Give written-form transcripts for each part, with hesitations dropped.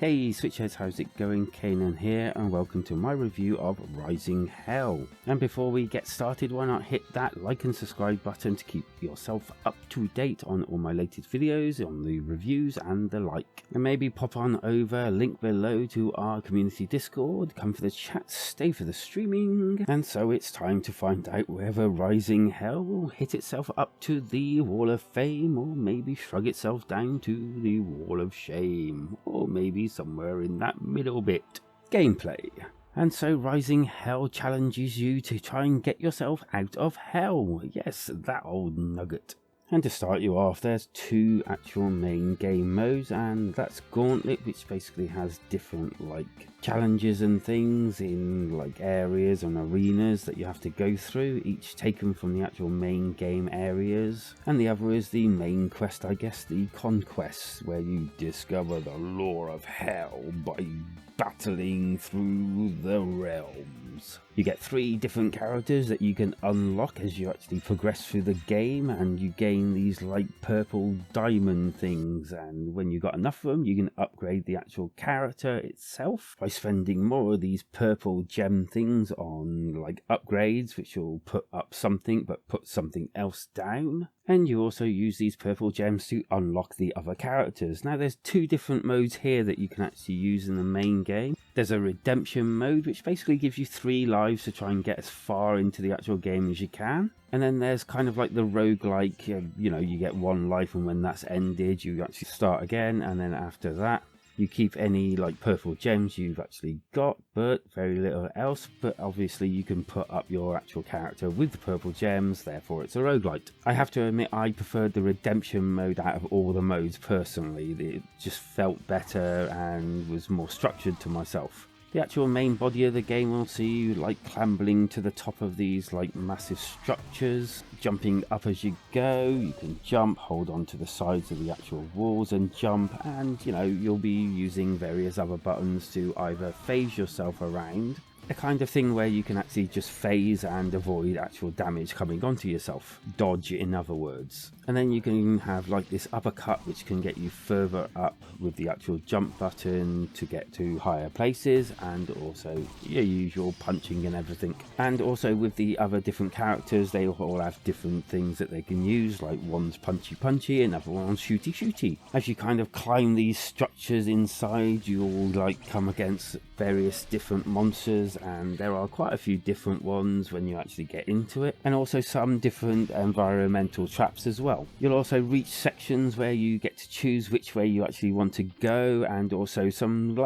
Hey Switchheads, how's it going? Kanan here and welcome to my review of Rising Hell. And before we get started, why not hit that like and subscribe button to keep yourself up to date on all my latest videos, on the reviews and the like. And maybe pop on over, link below to our community Discord, come for the chat, stay for the streaming. And so it's time to find out whether Rising Hell will hit itself up to the Wall of Fame, or maybe shrug itself down to the Wall of Shame, or maybe somewhere in that middle bit. Gameplay. And so Rising Hell challenges you to try and get yourself out of hell. Yes, that old nugget. And to start you off, there's two actual main game modes, and that's Gauntlet, which basically has different challenges and things in areas and arenas that you have to go through, each taken from the actual main game areas. And the other is the main quest, I guess, the Conquest, where you discover the lore of hell by battling through the realms. You get 3 different characters that you can unlock as you actually progress through the game, and you gain these purple diamond things, and when you got enough of them you can upgrade the actual character itself by spending more of these purple gem things on upgrades, which will put up something but put something else down. And you also use these purple gems to unlock the other characters. Now there's 2 different modes here that you can actually use in the main game. There's a redemption mode, which basically gives you 3 lives to try and get as far into the actual game as you can. And then there's kind of the roguelike, you get 1 life, and when that's ended you actually start again, and then after that you keep any purple gems you've actually got, but very little else. But obviously you can put up your actual character with the purple gems, therefore it's a roguelite. I have to admit I preferred the redemption mode out of all the modes personally. It just felt better and was more structured to myself. The actual main body of the game will see you clambering to the top of these massive structures, jumping up as you go. You can jump, hold on to the sides of the actual walls and jump, and you'll be using various other buttons to either phase yourself around, a kind of thing where you can actually just phase and avoid actual damage coming onto yourself. Dodge, in other words. And then you can have this uppercut, which can get you further up with the actual jump button to get to higher places, and also your usual punching and everything. And also with the other different characters, they all have different things that they can use, one's punchy another one's shooty. As you kind of climb these structures inside, you'll come against various different monsters, and there are quite a few different ones when you actually get into it, and also some different environmental traps as well. You'll also reach sections where you get to choose which way you actually want to go, and also some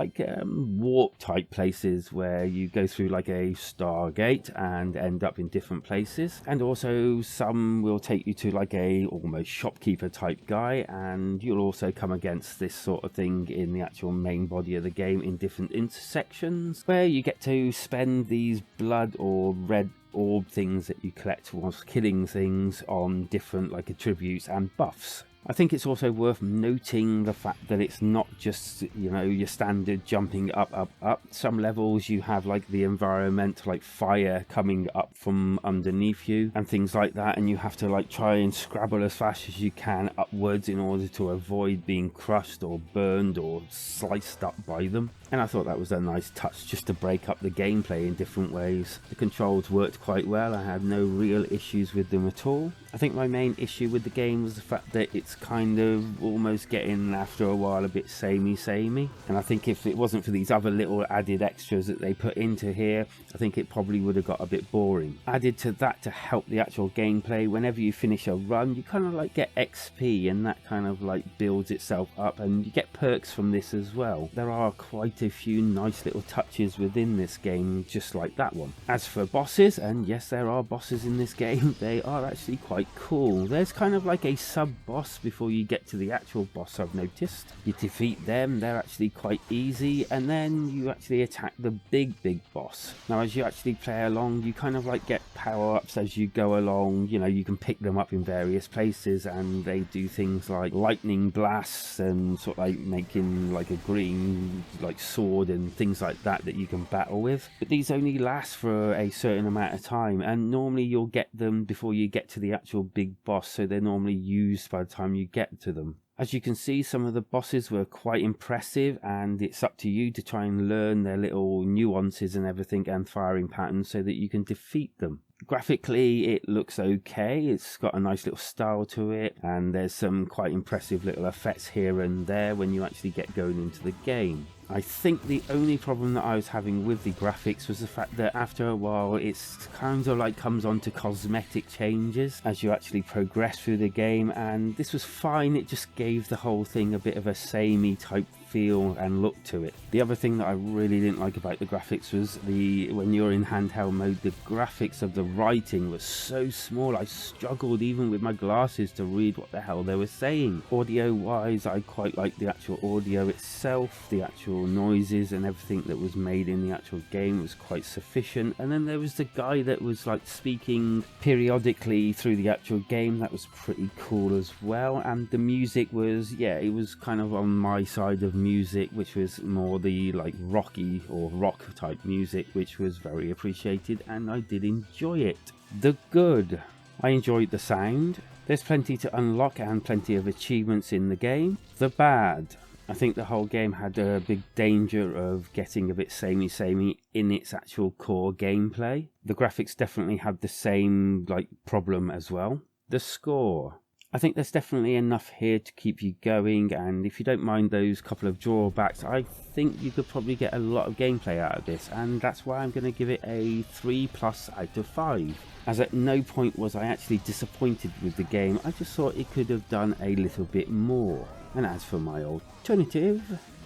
warp type places where you go through a Stargate and end up in different places. And also some will take you to a almost shopkeeper type guy, and you'll also come against this sort of thing in the actual main body of the game in different intersections, where you get to spend these blood or red orb things that you collect whilst killing things on different attributes and buffs. I think it's also worth noting the fact that it's not just, your standard jumping up. Some levels you have the environment, fire coming up from underneath you and things like that, and you have to try and scrabble as fast as you can upwards in order to avoid being crushed or burned or sliced up by them. And I thought that was a nice touch just to break up the gameplay in different ways. The controls worked quite well. I had no real issues with them at all. I think my main issue with the game was the fact that it's kind of almost getting, after a while, a bit samey. And I think if it wasn't for these other little added extras that they put into here, I think it probably would have got a bit boring. Added to that, to help the actual gameplay, whenever you finish a run, you kind of get XP, and that kind of builds itself up, and you get perks from this as well. There are quite a few nice little touches within this game, just like that one. As for bosses, and yes, there are bosses in this game, they are actually quite cool. There's kind of a sub-boss before you get to the actual boss, I've noticed. You defeat them, they're actually quite easy, and then you actually attack the big boss. Now as you actually play along, you kind of get power-ups as you go along. You can pick them up in various places, and they do things like lightning blasts and sort of making a green sword and things like that you can battle with. But these only last for a certain amount of time, and normally you'll get them before you get to the actual big boss, so they're normally used by the time you get to them. As you can see, some of the bosses were quite impressive, and it's up to you to try and learn their little nuances and everything and firing patterns so that you can defeat them. Graphically, it looks okay. It's got a nice little style to it, and there's some quite impressive little effects here and there when you actually get going into the game. I think the only problem that I was having with the graphics was the fact that after a while it's kind of like comes on to cosmetic changes as you actually progress through the game, and this was fine. It just gave the whole thing a bit of a samey type feel and look to it. The other thing that I really didn't like about the graphics was when you're in handheld mode, the graphics of the writing was so small. I struggled even with my glasses to read what the hell they were saying. Audio wise, I quite liked the actual audio itself. The actual noises and everything that was made in the actual game was quite sufficient. And then there was the guy that was like speaking periodically through the actual game. That was pretty cool as well. And the music was, yeah, it was kind of on my side of music, which was more the like rocky or rock type music, which was very appreciated, and I did enjoy it. The good, I enjoyed the sound. There's plenty to unlock and plenty of achievements in the game. The bad, I think the whole game had a big danger of getting a bit samey in its actual core gameplay. The graphics definitely had the same like problem as well. The score, I think there's definitely enough here to keep you going, and if you don't mind those couple of drawbacks, I think you could probably get a lot of gameplay out of this, and that's why I'm going to give it a 3+ out of 5. As at no point was I actually disappointed with the game. I just thought it could have done a little bit more. And as for my alternative,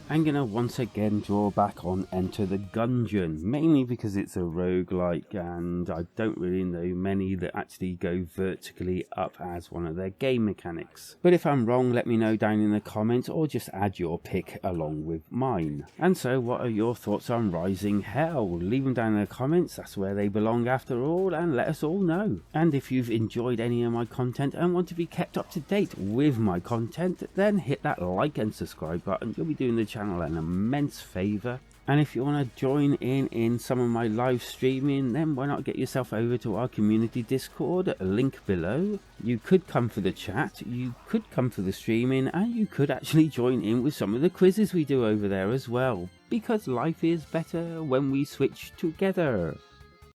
I'm going to once again draw back on Enter the Gungeon, mainly because it's a roguelike and I don't really know many that actually go vertically up as one of their game mechanics. But if I'm wrong, let me know down in the comments, or just add your pick along with mine. And so what are your thoughts on Rising Hell? Leave them down in the comments, that's where they belong after all, and let us all know. And if you've enjoyed any of my content and want to be kept up to date with my content, then hit that like and subscribe button. You'll be doing the channel an immense favour. And if you want to join in some of my live streaming, then why not get yourself over to our community Discord, link below. You could come for the chat, you could come for the streaming, and you could actually join in with some of the quizzes we do over there as well, because life is better when we switch together.